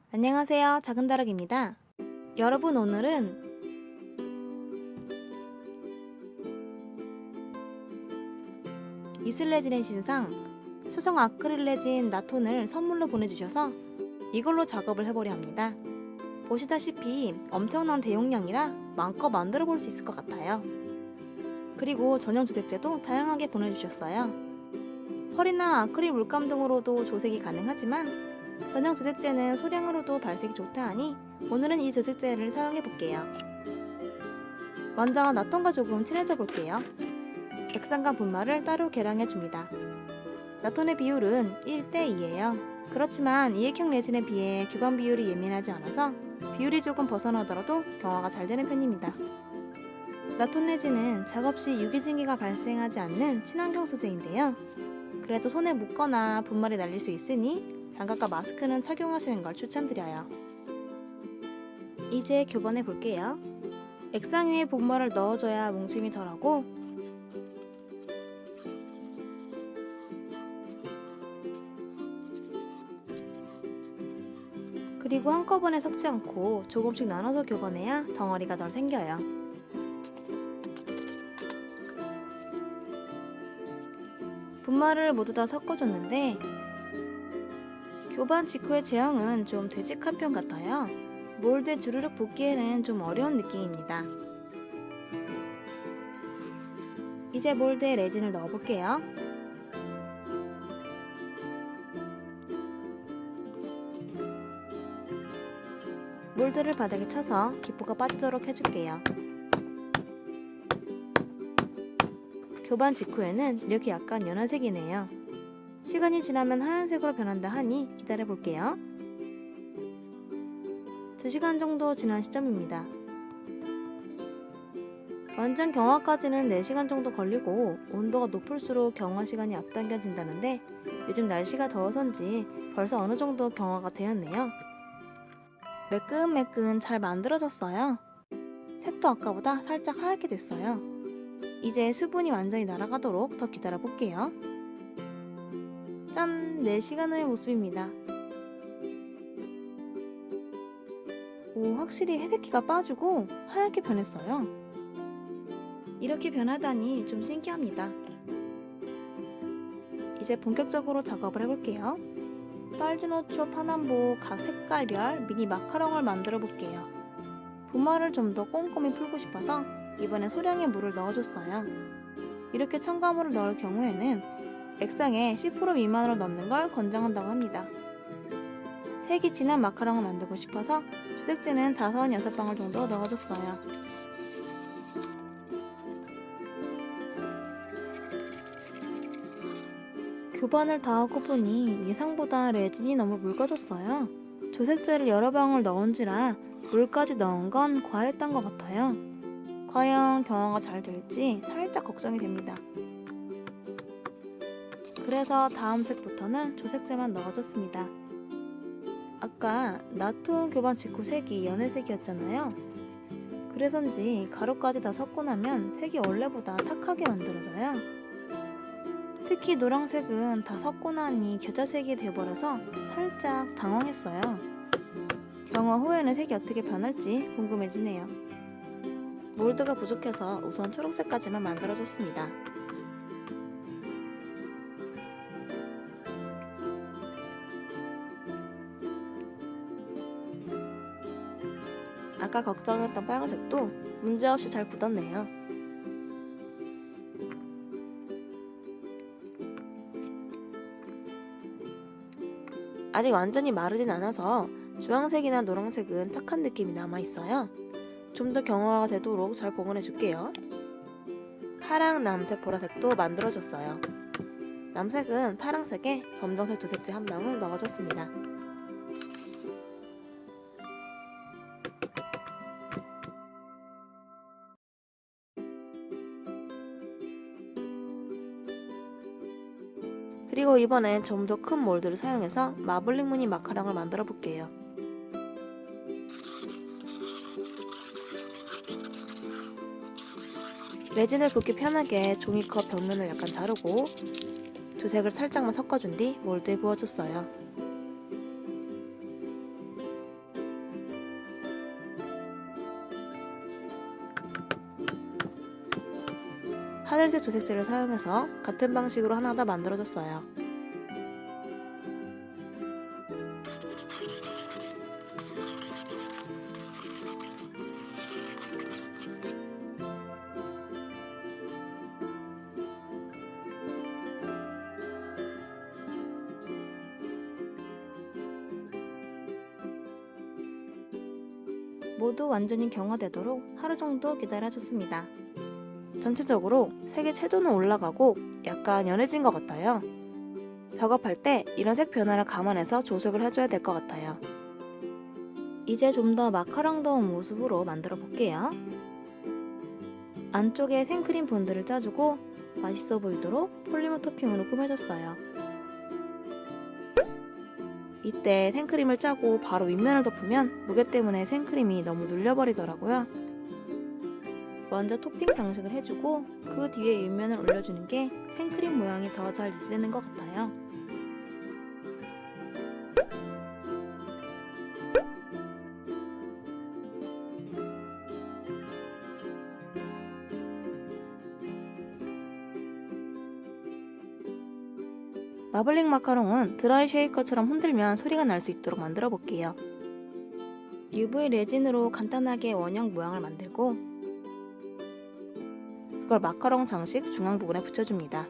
안녕하세요. 작은다락입니다. 여러분, 오늘은 이슬레진의 신상 수성 아크릴 레진 나톤을 선물로 보내주셔서 이걸로 작업을 해보려 합니다. 보시다시피 엄청난 대용량이라 마음껏 만들어 볼 수 있을 것 같아요. 그리고 전용 조색제도 다양하게 보내주셨어요. 펄이나 아크릴 물감 등으로도 조색이 가능하지만 전용 조색제는 소량으로도 발색이 좋다 하니 오늘은 이 조색제를 사용해 볼게요. 먼저 나톤과 조금 친해져 볼게요. 액상과 분말을 따로 계량해 줍니다. 나톤의 비율은 1:2예요. 그렇지만 이액형 레진에 비해 교반 비율이 예민하지 않아서 비율이 조금 벗어나더라도 경화가 잘 되는 편입니다. 나톤 레진은 작업 시 유기증기가 발생하지 않는 친환경 소재인데요. 그래도 손에 묻거나 분말이 날릴 수 있으니 장갑과 마스크는 착용하시는 걸 추천드려요. 이제 교본해 볼게요. 액상 위에 분말을 넣어줘야 뭉침이 덜하고 그리고 한꺼번에 섞지 않고 조금씩 나눠서 교본해야 덩어리가 덜 생겨요. 분말을 모두 다 섞어줬는데 교반 직후의 제형은 좀 되직한 편 같아요. 몰드에 주르륵 붓기에는 좀 어려운 느낌입니다. 이제 몰드에 레진을 넣어볼게요. 몰드를 바닥에 쳐서 기포가 빠지도록 해줄게요. 교반 직후에는 이렇게 약간 연한 색이네요. 시간이 지나면 하얀색으로 변한다 하니 기다려볼게요. 2시간 정도 지난 시점입니다. 완전 경화까지는 4시간 정도 걸리고 온도가 높을수록 경화 시간이 앞당겨진다는데 요즘 날씨가 더워서인지 벌써 어느 정도 경화가 되었네요. 매끈매끈 잘 만들어졌어요. 색도 아까보다 살짝 하얗게 됐어요. 이제 수분이 완전히 날아가도록 더 기다려볼게요. 짠! 4시간 후의 모습입니다. 오, 확실히 회색기가 빠지고 하얗게 변했어요. 이렇게 변하다니 좀 신기합니다. 이제 본격적으로 작업을 해볼게요. 빨주노초, 파남보 각 색깔별 미니 마카롱을 만들어 볼게요. 분말을 좀 더 꼼꼼히 풀고 싶어서 이번엔 소량의 물을 넣어줬어요. 이렇게 첨가물을 넣을 경우에는 액상에 10% 미만으로 넣는 걸 권장한다고 합니다. 색이 진한 마카롱을 만들고 싶어서 조색제는 5-6방울 정도 넣어줬어요. 교반을 다 하고 보니 예상보다 레진이 너무 묽어졌어요. 조색제를 여러 방울 넣은지라 물까지 넣은 건 과했던 것 같아요. 과연 경화가 잘 될지 살짝 걱정이 됩니다. 그래서 다음 색부터는 조색제만 넣어줬습니다. 아까 나톤 교반 직후 색이 연회색이었잖아요. 그래서인지 가루까지 다 섞고 나면 색이 원래보다 탁하게 만들어져요. 특히 노란색은 다 섞고 나니 겨자색이 돼버려서 살짝 당황했어요. 경화 후에는 색이 어떻게 변할지 궁금해지네요. 몰드가 부족해서 우선 초록색까지만 만들어줬습니다. 아까 걱정했던 빨간색도 문제없이 잘 굳었네요. 아직 완전히 마르진 않아서 주황색이나 노란색은 탁한 느낌이 남아있어요. 좀 더 경화가 되도록 잘 복원해 줄게요. 파랑, 남색, 보라색도 만들어줬어요. 남색은 파랑색에 검정색 조색제 한 방울 넣어줬습니다. 그리고 이번엔 좀 더 큰 몰드를 사용해서 마블링 무늬 마카롱을 만들어 볼게요. 레진을 붓기 편하게 종이컵 벽면을 약간 자르고 조색을 살짝만 섞어준 뒤 몰드에 부어줬어요. 하늘색 조색제를 사용해서 같은 방식으로 하나 더 만들어줬어요. 모두 완전히 경화되도록 하루 정도 기다려줬습니다. 전체적으로 색의 채도는 올라가고 약간 연해진 것 같아요. 작업할 때 이런 색 변화를 감안해서 조색을 해줘야 될 것 같아요. 이제 좀 더 마카롱다운 모습으로 만들어 볼게요. 안쪽에 생크림 본드를 짜주고 맛있어 보이도록 폴리머 토핑으로 꾸며줬어요. 이때 생크림을 짜고 바로 윗면을 덮으면 무게 때문에 생크림이 너무 눌려버리더라고요. 먼저 토핑 장식을 해주고 그 뒤에 윗면을 올려주는 게 생크림 모양이 더 잘 유지되는 것 같아요. 마블링 마카롱은 드라이 쉐이커처럼 흔들면 소리가 날 수 있도록 만들어 볼게요. UV 레진으로 간단하게 원형 모양을 만들고 그걸 마카롱 장식 중앙 부분에 붙여줍니다.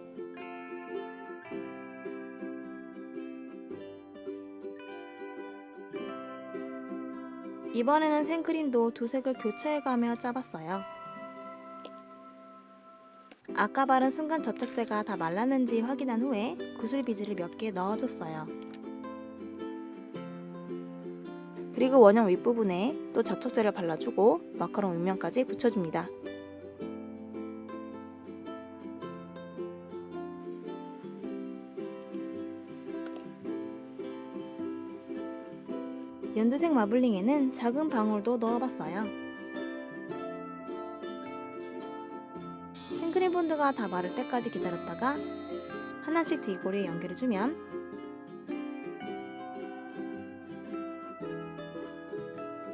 이번에는 생크림도 두 색을 교차해가며 짜봤어요. 아까 바른 순간 접착제가 다 말랐는지 확인한 후에 구슬 비즈를 몇 개 넣어줬어요. 그리고 원형 윗부분에 또 접착제를 발라주고 마카롱 윗면까지 붙여줍니다. 연두색 마블링에는 작은 방울도 넣어봤어요. 생크림 본드가 다 마를 때까지 기다렸다가 하나씩 디고리에 연결해주면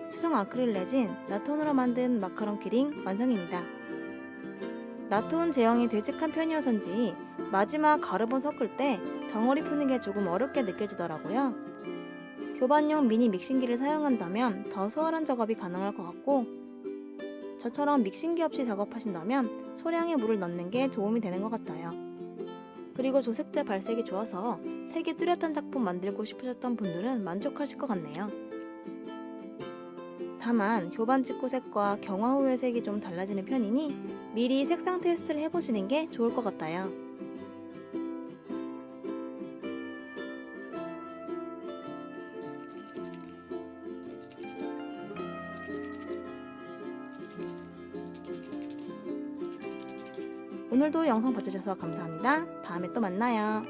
수성 아크릴 레진 나톤으로 만든 마카롱 키링 완성입니다. 나톤 제형이 되직한 편이어서인지 마지막 가루본 섞을 때 덩어리 푸는 게 조금 어렵게 느껴지더라고요. 교반용 미니 믹싱기를 사용한다면 더 수월한 작업이 가능할 것 같고 저처럼 믹싱기 없이 작업하신다면 소량의 물을 넣는 게 도움이 되는 것 같아요. 그리고 조색제 발색이 좋아서 색이 뚜렷한 작품 만들고 싶으셨던 분들은 만족하실 것 같네요. 다만 교반 직후 색과 경화 후의 색이 좀 달라지는 편이니 미리 색상 테스트를 해보시는 게 좋을 것 같아요. 오늘도 영상 봐주셔서 감사합니다. 다음에 또 만나요.